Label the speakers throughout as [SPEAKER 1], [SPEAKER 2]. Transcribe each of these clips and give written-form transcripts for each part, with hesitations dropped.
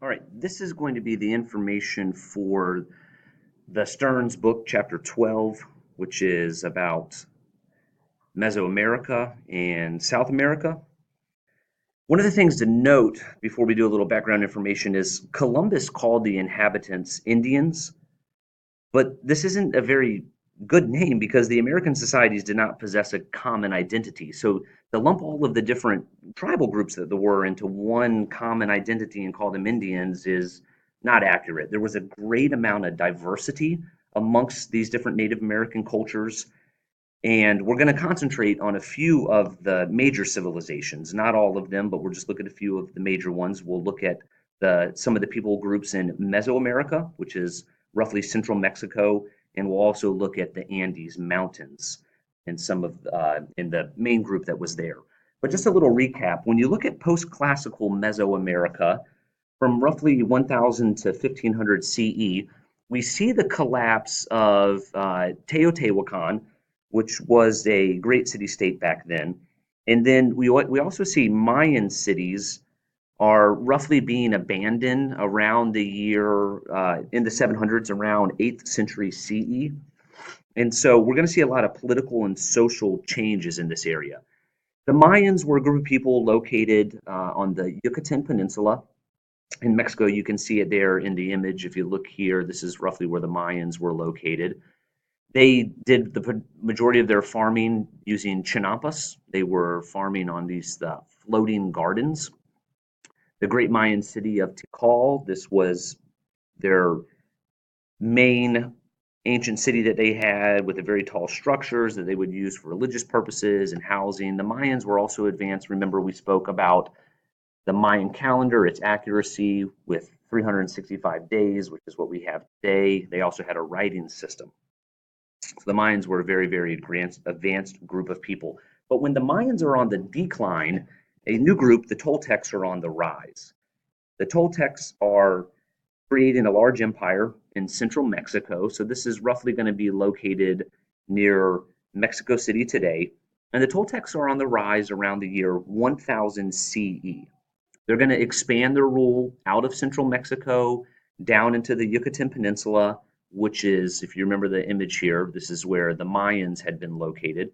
[SPEAKER 1] All right, this is going to be the information for the Stearns book, chapter 12, which is about Mesoamerica and South America. One of the things to note before we do a little background information is Columbus called the inhabitants Indians, but this isn't a very good name because the American societies did not possess a common identity. So to lump all of the different tribal groups that there were into one common identity and call them Indians is not accurate. There was a great amount of diversity amongst these different Native American cultures. And we're going to concentrate on a few of the major civilizations, not all of them, but we'll just look at a few of the major ones. We'll look at some of the people groups in Mesoamerica, which is roughly central Mexico, and we'll also look at the Andes Mountains and some of in the main group that was there. But just a little recap: when you look at post-classical Mesoamerica, from roughly 1000 to 1500 CE, we see the collapse of Teotihuacan, which was a great city-state back then. And then we also see Mayan cities are roughly being abandoned around the year in the 700s, around 8th century CE. And so we're going to see a lot of political and social changes in this area. The Mayans were a group of people located on the Yucatan Peninsula in Mexico. You can see it there in the image. If you look here, this is roughly where the Mayans were located. They did the majority of their farming using Chinampas. They were farming on these floating gardens. The great Mayan city of Tikal, this was their main ancient city that they had with the very tall structures that they would use for religious purposes and housing. The Mayans were also advanced. Remember, we spoke about the Mayan calendar, its accuracy with 365 days, which is what we have today. They also had a writing system. So the Mayans were a very, very advanced group of people. But when the Mayans are on the decline, a new group, the Toltecs, are on the rise. The Toltecs are creating a large empire in central Mexico. So this is roughly going to be located near Mexico City today. And the Toltecs are on the rise around the year 1000 CE. They're going to expand their rule out of central Mexico down into the Yucatan Peninsula, which is, if you remember the image here, this is where the Mayans had been located.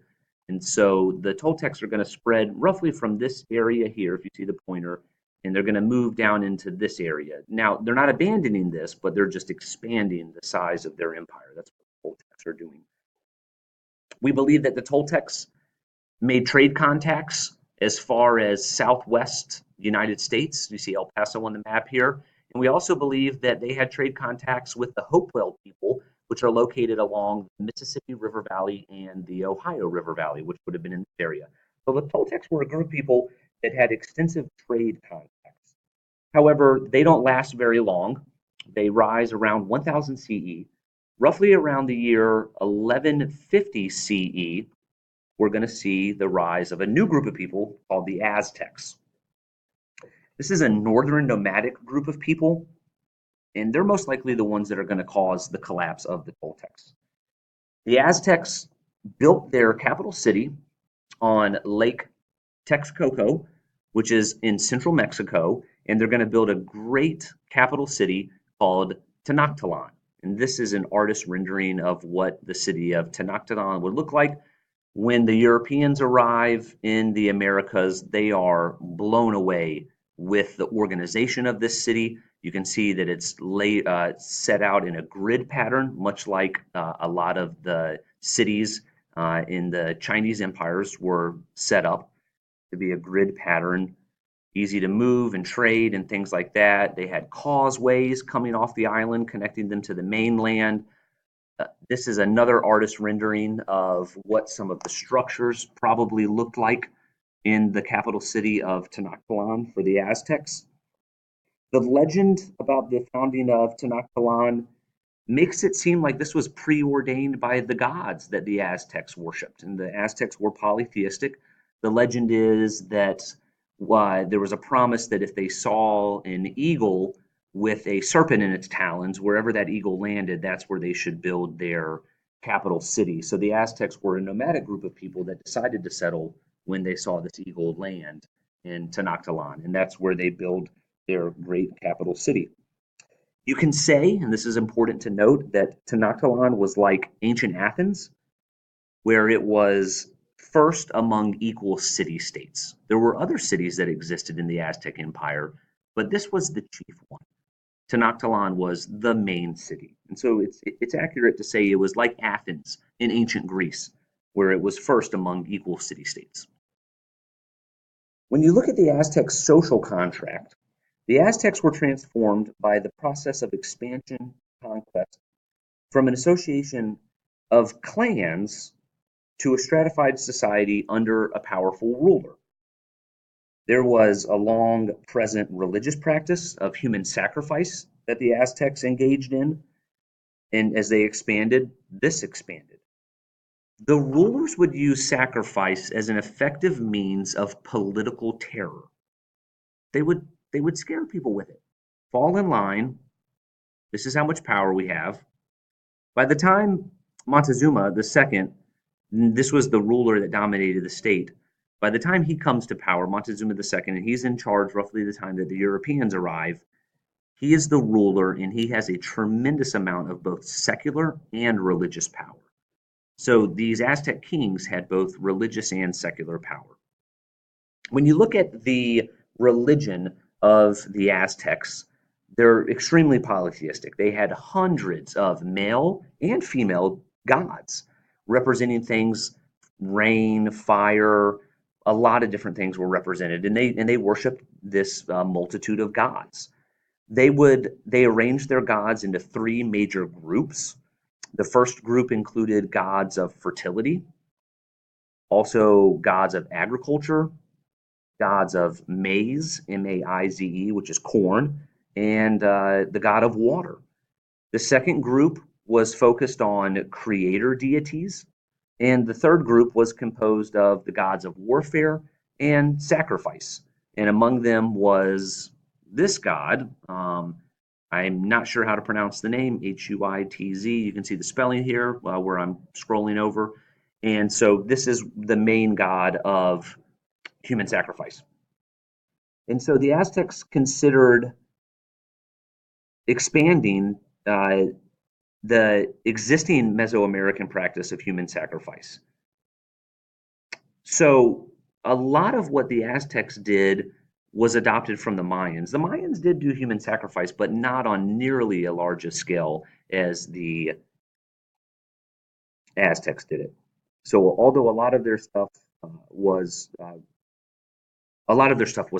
[SPEAKER 1] And so the Toltecs are going to spread roughly from this area here, if you see the pointer, and they're going to move down into this area. Now, they're not abandoning this, but they're just expanding the size of their empire. That's what the Toltecs are doing. We believe that the Toltecs made trade contacts as far as southwest United States. You see El Paso on the map here. And we also believe that they had trade contacts with the Hopewell people, which are located along the Mississippi River Valley and the Ohio River Valley, which would have been in this area. So the Toltecs were a group of people that had extensive trade contacts. However, they don't last very long. They rise around 1000 CE. Roughly around the year 1150 CE, we're going to see the rise of a new group of people called the Aztecs. This is a northern nomadic group of people, and they're most likely the ones that are going to cause the collapse of the Toltecs. The Aztecs built their capital city on Lake Texcoco, which is in central Mexico, and they're going to build a great capital city called Tenochtitlan. And this is an artist rendering of what the city of Tenochtitlan would look like. When the Europeans arrive in the Americas, they are blown away with the organization of this city. You can see that it's set out in a grid pattern, much like a lot of the cities in the Chinese empires were set up to be a grid pattern, easy to move and trade and things like that. They had causeways coming off the island, connecting them to the mainland. This is another artist rendering of what some of the structures probably looked like in the capital city of Tenochtitlan for the Aztecs. The legend about the founding of Tenochtitlan makes it seem like this was preordained by the gods that the Aztecs worshipped, and the Aztecs were polytheistic. The legend is that there was a promise that if they saw an eagle with a serpent in its talons, wherever that eagle landed, that's where they should build their capital city. So the Aztecs were a nomadic group of people that decided to settle when they saw this eagle land in Tenochtitlan, and that's where they build their great capital city. You can say, and this is important to note, that Tenochtitlan was like ancient Athens, where it was first among equal city-states. There were other cities that existed in the Aztec Empire, but this was the chief one. Tenochtitlan was the main city. And so it's accurate to say it was like Athens in ancient Greece, where it was first among equal city-states. When you look at the Aztec social contract, the Aztecs were transformed by the process of expansion, conquest, from an association of clans to a stratified society under a powerful ruler. There was a long present religious practice of human sacrifice that the Aztecs engaged in, and as they expanded, this expanded. The rulers would use sacrifice as an effective means of political terror. They would scare people with it. Fall in line. This is how much power we have. By the time Montezuma II, this was the ruler that dominated the state. By the time he comes to power, Montezuma II, and he's in charge roughly the time that the Europeans arrive, he is the ruler and he has a tremendous amount of both secular and religious power. So these Aztec kings had both religious and secular power. When you look at the religion of the Aztecs, they're extremely polytheistic. They had hundreds of male and female gods representing things, rain, fire, a lot of different things were represented, and they worshiped this multitude of gods. They arranged their gods into three major groups. The first group included gods of fertility, also gods of agriculture, gods of maize, M-A-I-Z-E, which is corn, and the god of water. The second group was focused on creator deities, and the third group was composed of the gods of warfare and sacrifice. And among them was this god. I'm not sure how to pronounce the name, Huitz. You can see the spelling here where I'm scrolling over. And so this is the main god of human sacrifice. And so the Aztecs considered expanding the existing Mesoamerican practice of human sacrifice. So a lot of what the Aztecs did was adopted from the Mayans. The Mayans did do human sacrifice, but not on nearly a large a scale as the Aztecs did it. So although a lot of their stuff was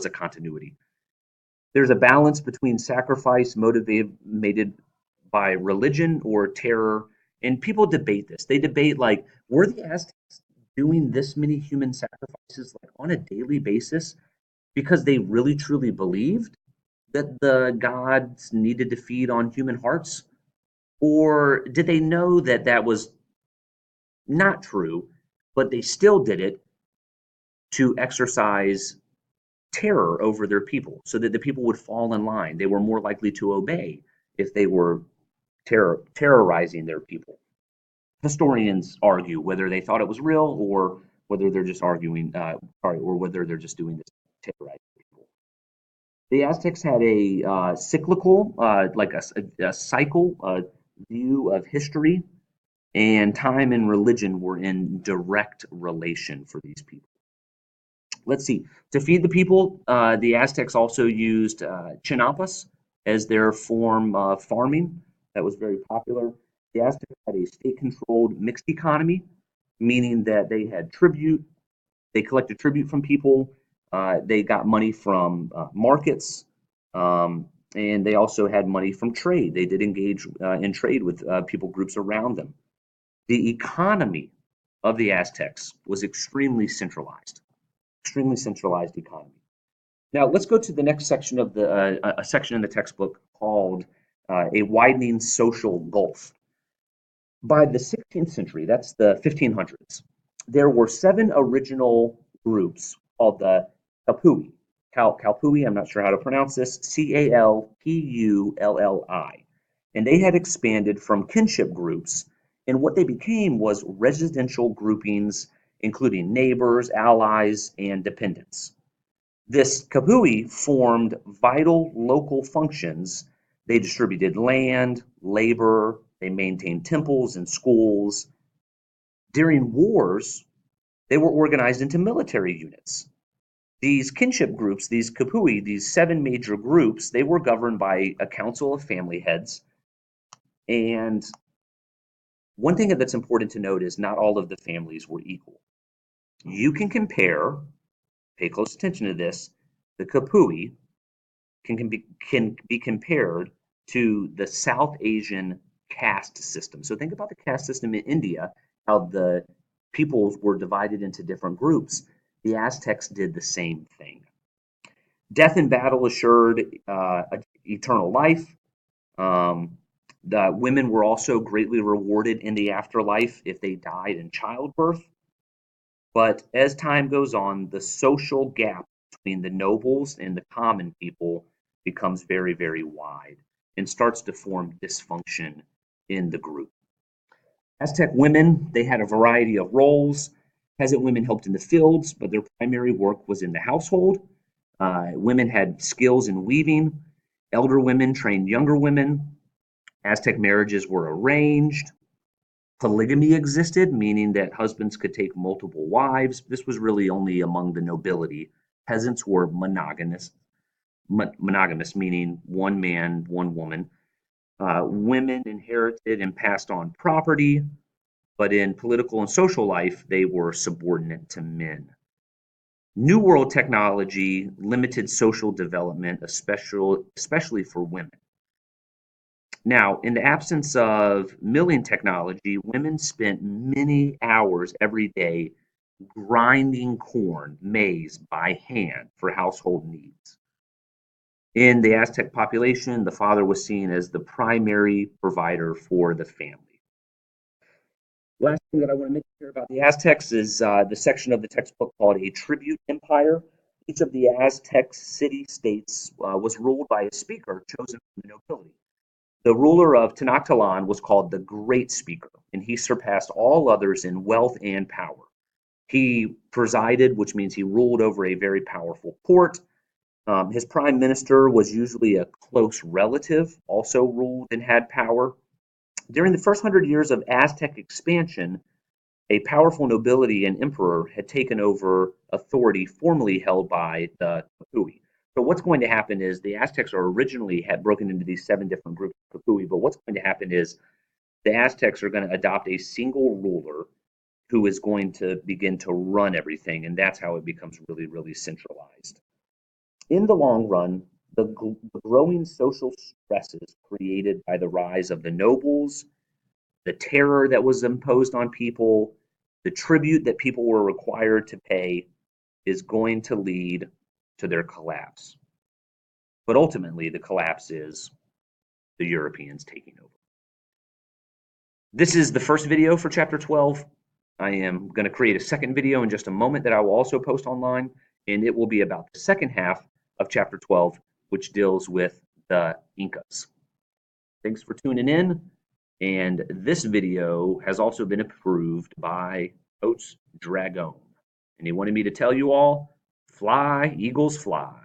[SPEAKER 1] a continuity. There's a balance between sacrifice motivated by religion or terror, and people debate this. They debate like, were the Aztecs doing this many human sacrifices like on a daily basis because they really truly believed that the gods needed to feed on human hearts, or did they know that that was not true, but they still did it to exercise terror over their people so that the people would fall in line? They were more likely to obey if they were terrorizing their people. Historians argue whether they thought it was real or whether they're just or whether they're just doing this to terrorize people. The Aztecs had a cyclical, like a cycle view of history, and time and religion were in direct relation for these people. Let's see. To feed the people, the Aztecs also used Chinampas as their form of farming. That was very popular. The Aztecs had a state-controlled mixed economy, meaning that they had tribute. They collected tribute from people. They got money from markets, and they also had money from trade. They did engage in trade with people groups around them. The economy of the Aztecs was extremely centralized economy. Now let's go to the next section of a section in the textbook called a widening social gulf. By the 16th century, that's the 1500s, there were 7 original groups called the Calpulli. Calpulli, I'm not sure how to pronounce this, Calpulli. And they had expanded from kinship groups, and what they became was residential groupings, including neighbors, allies, and dependents. This Kapui formed vital local functions. They distributed land, labor, they maintained temples and schools. During wars, they were organized into military units. These kinship groups, these Kapui, these seven major groups, they were governed by a council of family heads. And one thing that's important to note is not all of the families were equal. You can compare, pay close attention to this, the Kapui can be compared to the South Asian caste system. So think about the caste system in India, how the peoples were divided into different groups. The Aztecs did the same thing. Death in battle assured eternal life. The women were also greatly rewarded in the afterlife if they died in childbirth. But as time goes on, the social gap between the nobles and the common people becomes very, very wide and starts to form dysfunction in the group. Aztec women, they had a variety of roles. Peasant women helped in the fields, but their primary work was in the household. Women had skills in weaving. Elder women trained younger women. Aztec marriages were arranged. Polygamy existed, meaning that husbands could take multiple wives. This was really only among the nobility. Peasants were monogamous, meaning one man, one woman. Women inherited and passed on property, but in political and social life, they were subordinate to men. New World technology limited social development, especially for women. Now, in the absence of milling technology, women spent many hours every day grinding corn, maize by hand for household needs. In the Aztec population, the father was seen as the primary provider for the family. Last thing that I want to mention here about the Aztecs is the section of the textbook called a tribute empire. Each of the Aztec city-states was ruled by a speaker chosen from the nobility. The ruler of Tenochtitlan was called the Great Speaker, and he surpassed all others in wealth and power. He presided, which means he ruled over a very powerful court. His prime minister was usually a close relative, also ruled and had power. During the first 100 years of Aztec expansion, a powerful nobility and emperor had taken over authority formerly held by the Kapui. So what's going to happen is the Aztecs are originally had broken into these seven different groups of Kapui, but what's going to happen is the Aztecs are going to adopt a single ruler who is going to begin to run everything, and that's how it becomes really, really centralized. In the long run, the growing social stresses created by the rise of the nobles, the terror that was imposed on people, the tribute that people were required to pay is going to lead to their collapse. But ultimately, the collapse is the Europeans taking over. This is the first video for chapter 12. I am going to create a second video in just a moment that I will also post online, and it will be about the second half of chapter 12, which deals with the Incas. Thanks for tuning in. And this video has also been approved by Coach Dragon. And he wanted me to tell you all, fly, Eagles, fly.